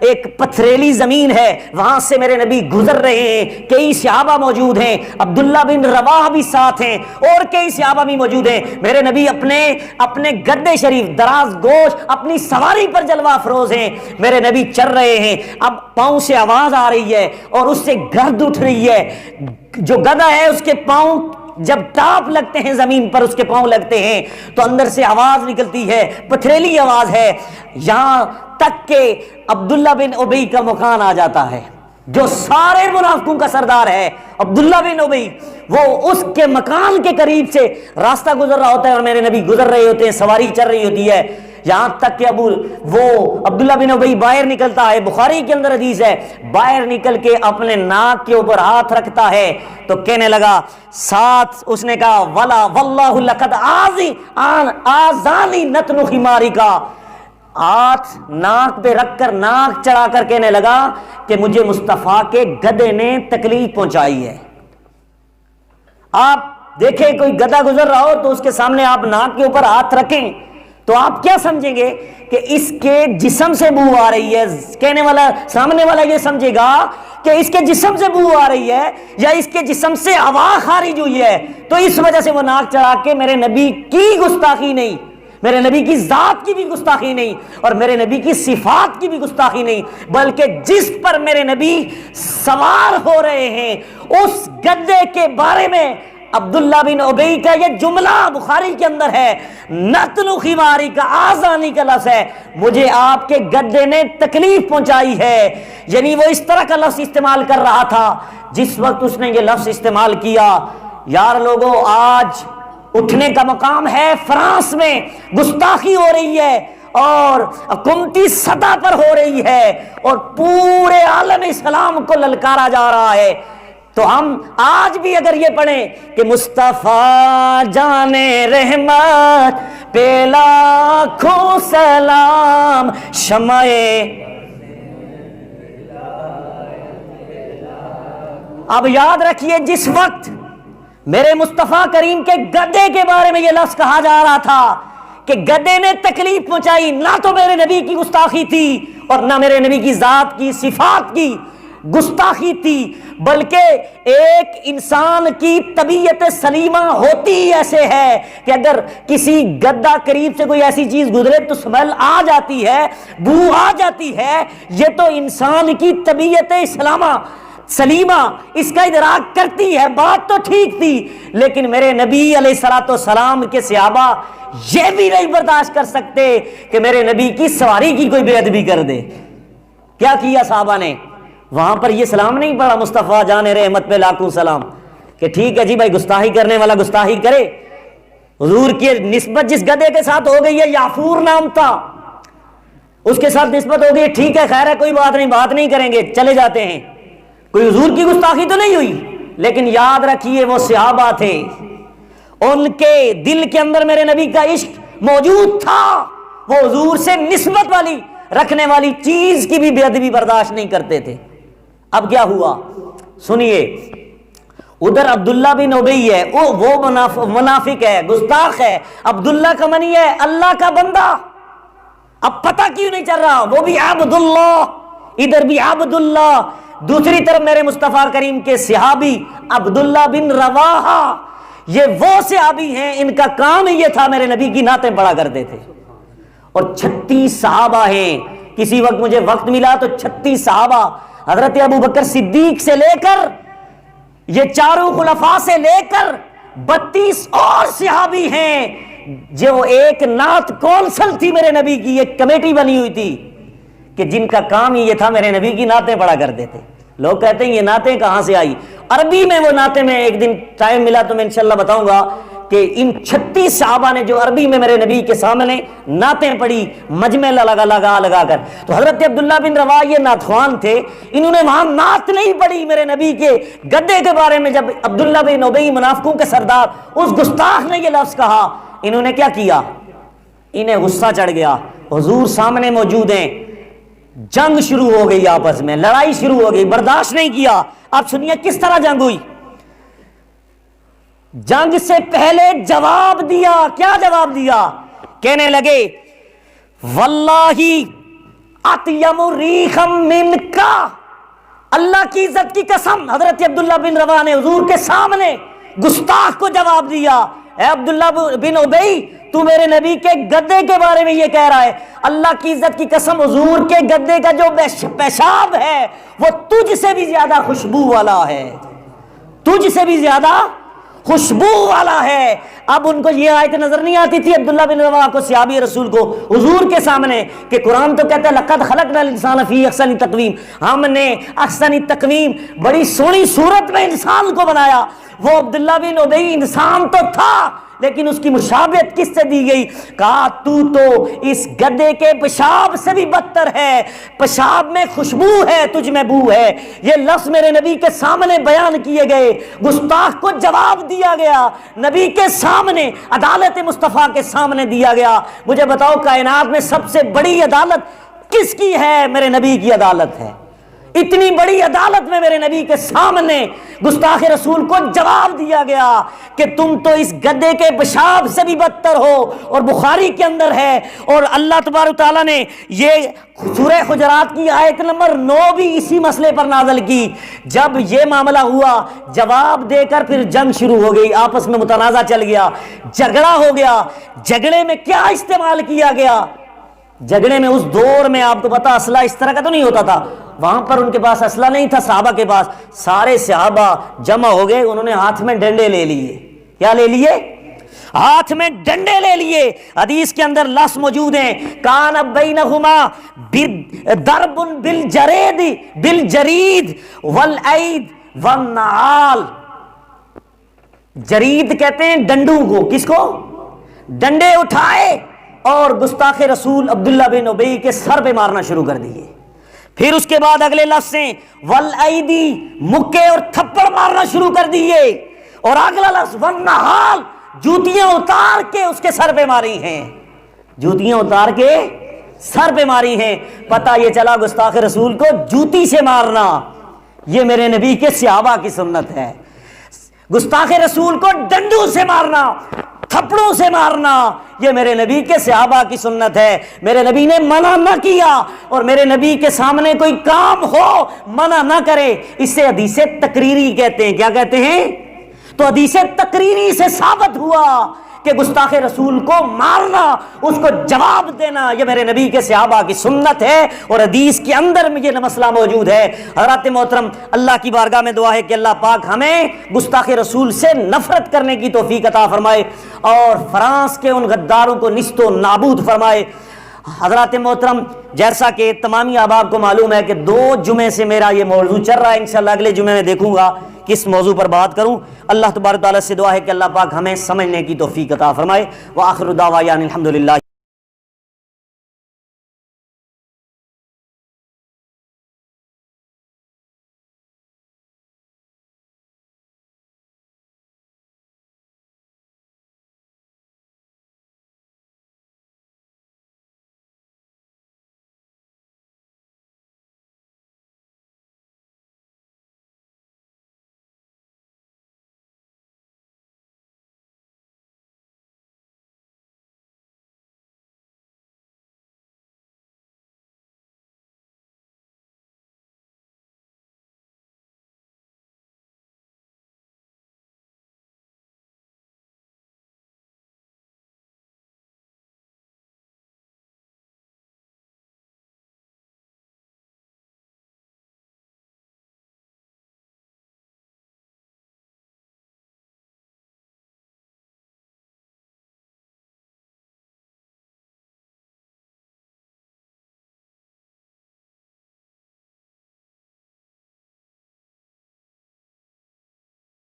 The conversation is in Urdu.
ایک پتھریلی زمین ہے، وہاں سے میرے نبی گزر رہے ہیں، کئی صحابہ موجود ہیں، عبداللہ بن رواحہ بھی ساتھ ہیں اور کئی صحابہ بھی موجود ہیں۔ میرے نبی اپنے گدے شریف دراز گوش اپنی سواری پر جلوہ افروز ہیں، میرے نبی چل رہے ہیں۔ اب پاؤں سے آواز آ رہی ہے اور اس سے گرد اٹھ رہی ہے، جو گدھا ہے اس کے پاؤں جب ٹاپ لگتے ہیں زمین پر، اس کے پاؤں لگتے ہیں تو اندر سے آواز نکلتی ہے، پتھریلی آواز ہے، یہاں تک کہ عبداللہ بن ابی کا مکان آ جاتا ہے، جو سارے منافقوں کا سردار ہے۔ عبداللہ بن ابی وہ اس کے مکان کے قریب سے راستہ گزر رہا ہوتا ہے اور میرے نبی گزر رہے ہوتے ہیں، سواری چل رہی ہوتی ہے، یہاں تک کہ عبداللہ بن ابی باہر نکلتا ہے۔ بخاری کے اندر حدیث ہے، باہر نکل کے اپنے ناک کے اوپر ہاتھ رکھتا ہے تو کہنے لگا، ساتھ اس نے کہا ولا واللہ لقد آذانی نتن خماری کا، ہاتھ ناک پہ رکھ کر ناک چڑھا کر کہنے لگا کہ مجھے مصطفیٰ کے گدھے نے تکلیف پہنچائی ہے۔ آپ دیکھیں کوئی گدھا گزر رہا ہو تو اس کے سامنے آپ ناک کے اوپر ہاتھ رکھیں تو آپ کیا سمجھیں گے کہ اس کے جسم سے بو آ رہی ہے؟ کہنے والا سامنے والا یہ سمجھے گا کہ اس کے جسم سے بو آ رہی ہے یا اس کے جسم سے ہوا خارج ہوئی ہے، تو اس وجہ سے وہ ناک چڑھا کے میرے نبی کی گستاخی نہیں، میرے نبی کی ذات کی بھی گستاخی نہیں اور میرے نبی کی صفات کی بھی گستاخی نہیں، بلکہ جس پر میرے نبی سوار ہو رہے ہیں اس گدھے کے بارے میں عبداللہ بن ابی کا یہ جملہ بخاری کے اندر ہے، نتن خماری کا آذانی کا لفظ ہے، مجھے آپ کے گدھے نے تکلیف پہنچائی ہے، یعنی وہ اس طرح کا لفظ استعمال کر رہا تھا جس وقت اس نے یہ لفظ استعمال کیا۔ یار لوگوں، آج اٹھنے کا مقام ہے، فرانس میں گستاخی ہو رہی ہے اور حکومتی سطح پر ہو رہی ہے اور پورے عالم اسلام کو للکارا جا رہا ہے، تو ہم آج بھی اگر یہ پڑھیں کہ مصطفیٰ جان رحمت پہ لاکھوں سلام، شمع اب یاد رکھیے جس وقت میرے مصطفیٰ کریم کے گدھے کے بارے میں یہ لفظ کہا جا رہا تھا کہ گدھے نے تکلیف پہنچائی، نہ تو میرے نبی کی گستاخی تھی اور نہ میرے نبی کی ذات کی صفات کی گستاخی تھی، بلکہ ایک انسان کی طبیعت سلیمہ ہوتی ایسے ہے کہ اگر کسی گدھا قریب سے کوئی ایسی چیز گزرے تو سمیل آ جاتی ہے، بو آ جاتی ہے، یہ تو انسان کی طبیعت سلیمہ اس کا ادراک کرتی ہے۔ بات تو ٹھیک تھی، لیکن میرے نبی علیہ الصلوۃ والسلام کے صحابہ یہ بھی نہیں برداشت کر سکتے کہ میرے نبی کی سواری کی کوئی بے ادبی کر دے۔ کیا کیا صحابہ نے؟ وہاں پر یہ سلام نہیں پڑھا مصطفیٰ جان رحمت پہ لاکھوں سلام کہ ٹھیک ہے جی بھائی، گستاخی کرنے والا گستاخی کرے۔ حضور کی نسبت جس گدھے کے ساتھ ہو گئی ہے، یافور نام تھا، اس کے ساتھ نسبت ہو گئی، ٹھیک ہے خیر ہے کوئی بات نہیں کریں گے، چلے جاتے ہیں، کوئی حضور کی گستاخی تو نہیں ہوئی۔ لیکن یاد رکھیے وہ صحابہ تھے، ان کے دل کے اندر میرے نبی کا عشق موجود تھا، وہ حضور سے نسبت والی رکھنے والی چیز کی بھی بے ادبی برداشت نہیں کرتے تھے۔ اب کیا ہوا سنیے، ادھر عبداللہ بن ابی ہے، وہ منافق ہے، گستاخ ہے، عبداللہ کا منی ہے اللہ کا بندہ، اب پتہ کیوں نہیں چل رہا، وہ بھی عبداللہ، ادھر بھی عبداللہ، دوسری طرف میرے مصطفیٰ کریم کے صحابی عبداللہ بن رواحہ، یہ وہ صحابی ہیں ان کا کام ہی یہ تھا میرے نبی کی نعتیں پڑھا کرتے تھے، اور 36 صحابہ ہیں، کسی وقت مجھے وقت ملا تو 36 صحابہ حضرت ابو بکر صدیق سے لے کر یہ چاروں خلفاء سے لے کر 32 اور صحابی ہیں جو ایک نعت کونسل تھی میرے نبی کی، ایک کمیٹی بنی ہوئی تھی کہ جن کا کام ہی یہ تھا میرے نبی کی نعتیں پڑھا کرتے تھے۔ لوگ کہتے ہیں یہ نعتیں کہاں سے آئی؟ عربی میں وہ نعتیں، میں ایک دن ٹائم ملا تو میں انشاءاللہ بتاؤں گا کہ ان 36 صحابہ نے جو عربی میں میرے نبی کے سامنے نعتیں پڑھی مجمع لگا کر، تو حضرت عبداللہ بن رواحہ یہ نعت خوان تھے، انہوں نے وہاں نعت نہیں پڑھی میرے نبی کے گدھے کے بارے میں۔ جب عبداللہ بن ابی منافقوں کے سردار اس گستاخ نے یہ لفظ کہا، انہوں نے کیا کیا؟ انہیں غصہ چڑھ گیا، حضور سامنے موجود ہیں، جنگ شروع ہو گئی، آپس میں لڑائی شروع ہو گئی، برداشت نہیں کیا۔ اب سنیے کس طرح جنگ ہوئی۔ جنگ سے پہلے جواب دیا، کیا جواب دیا؟ کہنے لگے واللہ اطیم ریحم منکا، اللہ کی عزت کی قسم، حضرت عبداللہ بن رواحہ نے حضور کے سامنے گستاخ کو جواب دیا، اے عبداللہ بن ابی، تو میرے نبی کے گدے کے بارے میں یہ کہہ رہا ہے، اللہ کی عزت کی قسم حضور کے گدے کا جو پیشاب ہے وہ تجھ سے بھی زیادہ خوشبو والا ہے، تجھ سے بھی زیادہ خوشبو والا ہے۔ اب ان کو یہ آیت نظر نہیں آتی تھی عبداللہ بن رواحہ کو، صحابی رسول کو، حضور کے سامنے، کہ قرآن تو کہتا ہے لقد خلقنا الانسان فی احسن تقویم، ہم نے احسن تقویم، بڑی سونی صورت میں انسان کو بنایا۔ وہ عبداللہ بن ابی انسان تو تھا لیکن اس کی مشابہت کس سے دی گئی؟ کہا تو اس گدے کے پیشاب سے بھی بدتر ہے، پیشاب میں خوشبو ہے، تجھ میں بو ہے۔ یہ لفظ میرے نبی کے سامنے بیان کیے گئے، گستاخ کو جواب دیا گیا، نبی کے سامنے، عدالت مصطفیٰ کے سامنے دیا گیا۔ مجھے بتاؤ کائنات میں سب سے بڑی عدالت کس کی ہے؟ میرے نبی کی عدالت ہے۔ اتنی بڑی عدالت میں میرے نبی کے سامنے گستاخ رسول کو جواب دیا گیا کہ تم تو اس گدے کے پیشاب سے بھی بدتر ہو، اور بخاری کے اندر ہے، اور اللہ تبارک تعالیٰ نے یہ سورہ حجرات کی آیت نمبر 9 بھی اسی مسئلے پر نازل کی۔ جب یہ معاملہ ہوا، جواب دے کر پھر جنگ شروع ہو گئی، آپس میں متنازع چل گیا، جھگڑا ہو گیا۔ جھگڑے میں کیا استعمال کیا گیا؟ جھگڑے میں اس دور میں آپ کو پتا اسلحہ اس طرح کا تو نہیں ہوتا تھا، وہاں پر ان کے پاس اسلحہ نہیں تھا، صحابہ کے پاس، سارے صحابہ جمع ہو گئے، انہوں نے ہاتھ میں ڈنڈے لے لیے۔ کیا لے لیے؟ ہاتھ میں ڈنڈے لے لیے۔ حدیث کے اندر لفظ موجود ہیں، کان بینہما ضرب بالجرید والعید والنعال۔ جرید کہتے ہیں ڈنڈوں کو، کس کو؟ ڈنڈے اٹھائے اور گستاخ رسول عبداللہ بن ابی کے سر پہ مارنا شروع کر دیے۔ پھر اس کے بعد اگلے لفظ ہیں والایدی، مکے اور تھپڑ مارنا شروع کر دیے، اور اگلا لفظ والنحال، جوتیاں اتار کے اس کے سر پہ ماری ہیں، جوتیاں اتار کے سر پہ ماری ہیں۔ پتہ یہ چلا گستاخ رسول کو جوتی سے مارنا یہ میرے نبی کے صحابہ کی سنت ہے، گستاخ رسول کو ڈنڈوں سے مارنا، تھپڑوں سے مارنا یہ میرے نبی کے صحابہ کی سنت ہے۔ میرے نبی نے منع نہ کیا، اور میرے نبی کے سامنے کوئی کام ہو منع نہ کرے، اسے حدیث تقریری کہتے ہیں۔ کیا کہتے ہیں؟ تو حدیث تقریری سے ثابت ہوا کہ گستاخ رسول کو مارنا، اس کو جواب دینا یہ میرے نبی کے صحابہ کی سنت ہے، اور حدیث کے اندر میں یہ مسئلہ موجود ہے۔ حضرات محترم، اللہ کی بارگاہ میں دعا ہے کہ اللہ پاک ہمیں گستاخ رسول سے نفرت کرنے کی توفیق عطا فرمائے، اور فرانس کے ان غداروں کو نیست و نابود فرمائے۔ حضرات محترم، جیسا کہ تمامی احباب کو معلوم ہے کہ 2 جمعے سے میرا یہ موضوع چل رہا ہے، انشاءاللہ اگلے جمعے میں دیکھوں گا کس موضوع پر بات کروں۔ اللہ تبارک و تعالیٰ سے دعا ہے کہ اللہ پاک ہمیں سمجھنے کی توفیق عطا فرمائے۔ وآخر دعوانا الحمدللہ۔